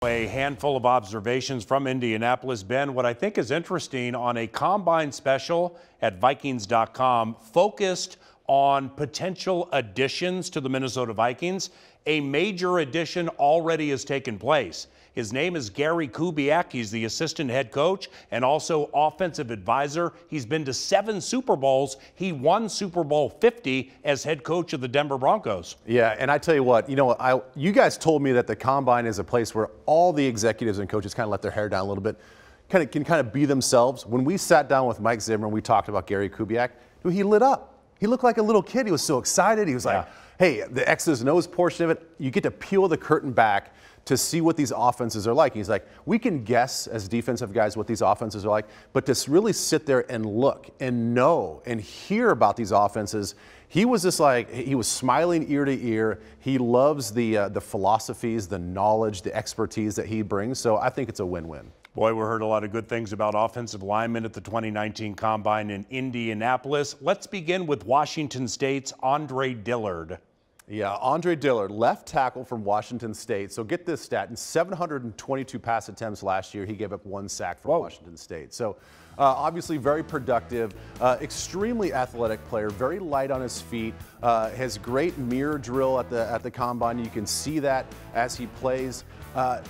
A handful of observations from Indianapolis. Ben, what I think is interesting on a combine special at Vikings.com focused on potential additions to the Minnesota Vikings. A major addition already has taken place. His name is Gary Kubiak. He's the assistant head coach and also offensive advisor. He's been to 7 Super Bowls. He won Super Bowl 50 as head coach of the Denver Broncos. Yeah, and I tell you what, you guys told me that the combine is a place where all the executives and coaches kind of let their hair down a little bit, can be themselves. When we sat down with Mike Zimmer and we talked about Gary Kubiak, he lit up. He looked like a little kid. He was so excited. He was like, hey, the X's and O's portion of it, you get to peel the curtain back to see what these offenses are like. He's like, we can guess as defensive guys what these offenses are like, but to really sit there and look and know and hear about these offenses, he was just like, he was smiling ear to ear. He loves the philosophies, the knowledge, the expertise that he brings. So I think it's a win-win. Boy, we heard a lot of good things about offensive linemen at the 2019 Combine in Indianapolis. Let's begin with Washington State's Andre Dillard. Yeah, Andre Dillard, left tackle from Washington State. So get this stat, in 722 pass attempts last year, he gave up 1 sack for Washington State. So obviously very productive, extremely athletic player, very light on his feet, has great mirror drill at the combine. You can see that as he plays.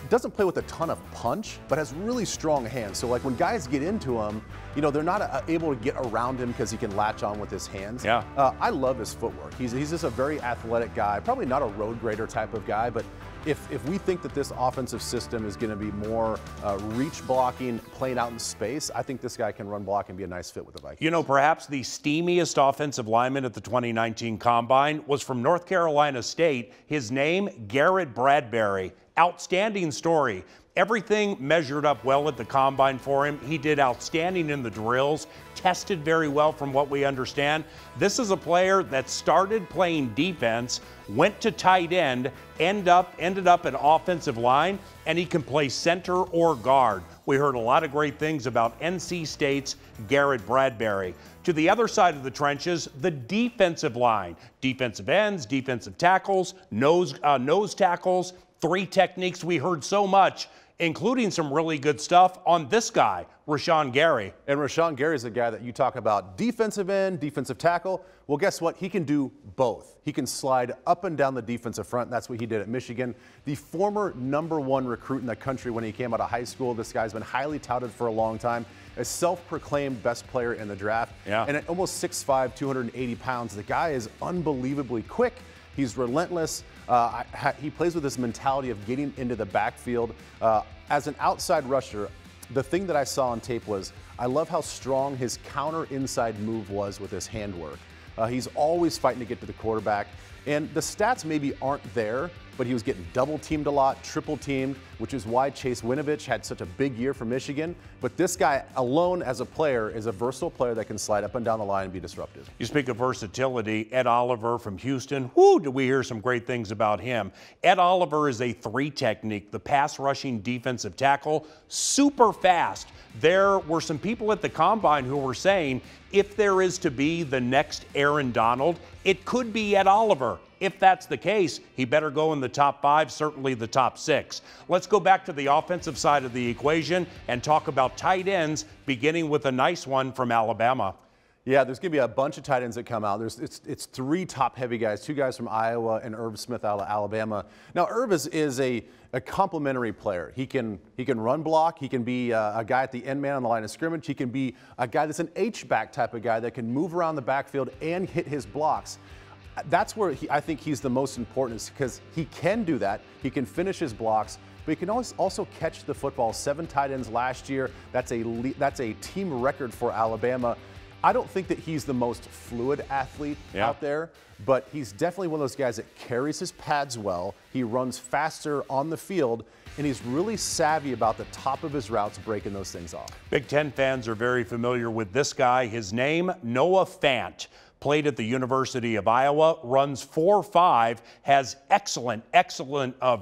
Doesn't play with a ton of punch, but has really strong hands. So like when guys get into him, they're not able to get around him because he can latch on with his hands. Yeah. I love his footwork. He's just a very athletic guy, probably not a road grader type of guy, but if we think that this offensive system is going to be more reach blocking, playing out in space, I think this guy can run block and be a nice fit with the Vikings. Perhaps the steamiest offensive lineman at the 2019 Combine was from North Carolina State. His name, Garrett Bradbury. Outstanding story. Everything measured up well at the Combine for him. He did outstanding in the drills, tested very well from what we understand. This is a player that started playing defense, went to tight end, ended up at offensive line, and he can play center or guard. We heard a lot of great things about NC State's Garrett Bradbury. To the other side of the trenches, the defensive line. Defensive ends, defensive tackles, nose tackles, 3 techniques. We heard so much, including some really good stuff on this guy, Rashon Gary. And Rashon Gary is the guy that you talk about defensive end, defensive tackle. Well, guess what? He can do both. He can slide up and down the defensive front. That's what he did at Michigan. The former #1 recruit in the country when he came out of high school. This guy's been highly touted for a long time. A self-proclaimed best player in the draft. Yeah. And at almost 6'5", 280 pounds, the guy is unbelievably quick. He's relentless. He plays with this mentality of getting into the backfield. As an outside rusher, the thing that I saw on tape was I love how strong his counter inside move was with his handwork. He's always fighting to get to the quarterback. And the stats maybe aren't there, but he was getting double teamed a lot, triple teamed, which is why Chase Winovich had such a big year for Michigan. But this guy alone as a player is a versatile player that can slide up and down the line and be disruptive. You speak of versatility. Ed Oliver from Houston. Whoo, did we hear some great things about him. Ed Oliver is a 3 technique, the pass rushing defensive tackle, super fast. There were some people at the Combine who were saying if there is to be the next Aaron Donald, it could be Ed Oliver. If that's the case, he better go in the top 5, certainly the top 6. Let's go back to the offensive side of the equation and talk about tight ends, beginning with a nice one from Alabama. Yeah, there's going to be a bunch of tight ends that come out. It's 3 top-heavy guys, 2 guys from Iowa and Irv Smith out of Alabama. Now, Irv is a complementary player. He can run block. He can be a guy at the end man on the line of scrimmage. He can be a guy that's an H-back type of guy that can move around the backfield and hit his blocks. That's where I think he's the most important, because he can do that. He can finish his blocks, but he can also catch the football. 7 tight ends last year. That's a team record for Alabama. I don't think that he's the most fluid athlete out there, but he's definitely one of those guys that carries his pads well. He runs faster on the field, and he's really savvy about the top of his routes, breaking those things off. Big Ten fans are very familiar with this guy. His name, Noah Fant. Played at the University of Iowa, runs 4.5, has excellent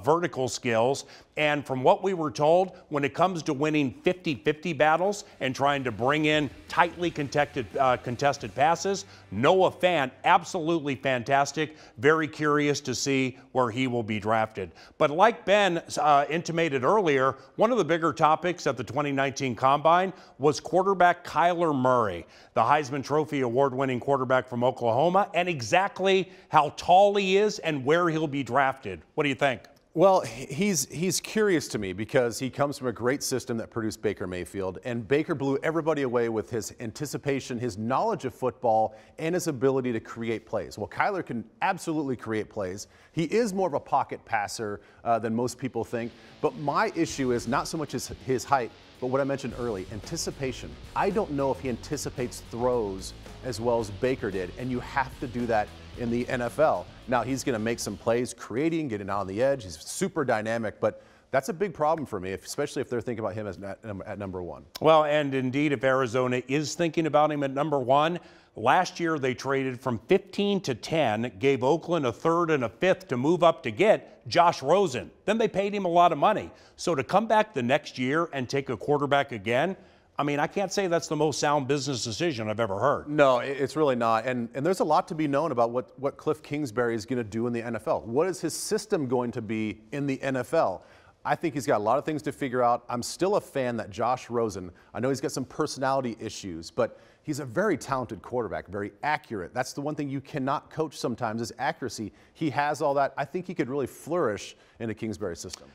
vertical skills. And from what we were told, when it comes to winning 50-50 battles and trying to bring in tightly contested passes, Noah Fant, absolutely fantastic. Very curious to see where he will be drafted. But like Ben intimated earlier, one of the bigger topics at the 2019 Combine was quarterback Kyler Murray, the Heisman Trophy award-winning quarterback from Oklahoma, and exactly how tall he is and where he'll be drafted. What do you think? Well, he's curious to me because he comes from a great system that produced Baker Mayfield, and Baker blew everybody away with his anticipation, his knowledge of football, and his ability to create plays. Well, Kyler can absolutely create plays. He is more of a pocket passer than most people think, but my issue is not so much his height, but what I mentioned early, anticipation. I don't know if he anticipates throws as well as Baker did, and you have to do that in the NFL. Now, he's going to make some plays, creating, getting out on the edge. He's super dynamic, but that's a big problem for me, especially if they're thinking about him as at number one. Well, and indeed, if Arizona is thinking about him at number one, last year they traded from 15 to 10, gave Oakland a third and a fifth to move up to get Josh Rosen. Then they paid him a lot of money. So to come back the next year and take a quarterback again, I mean, I can't say that's the most sound business decision I've ever heard. No, it's really not. And there's a lot to be known about what Cliff Kingsbury is going to do in the NFL. What is his system going to be in the NFL? I think he's got a lot of things to figure out. I'm still a fan that Josh Rosen, I know he's got some personality issues, but he's a very talented quarterback, very accurate. That's the one thing you cannot coach sometimes is accuracy. He has all that. I think he could really flourish in a Kingsbury system.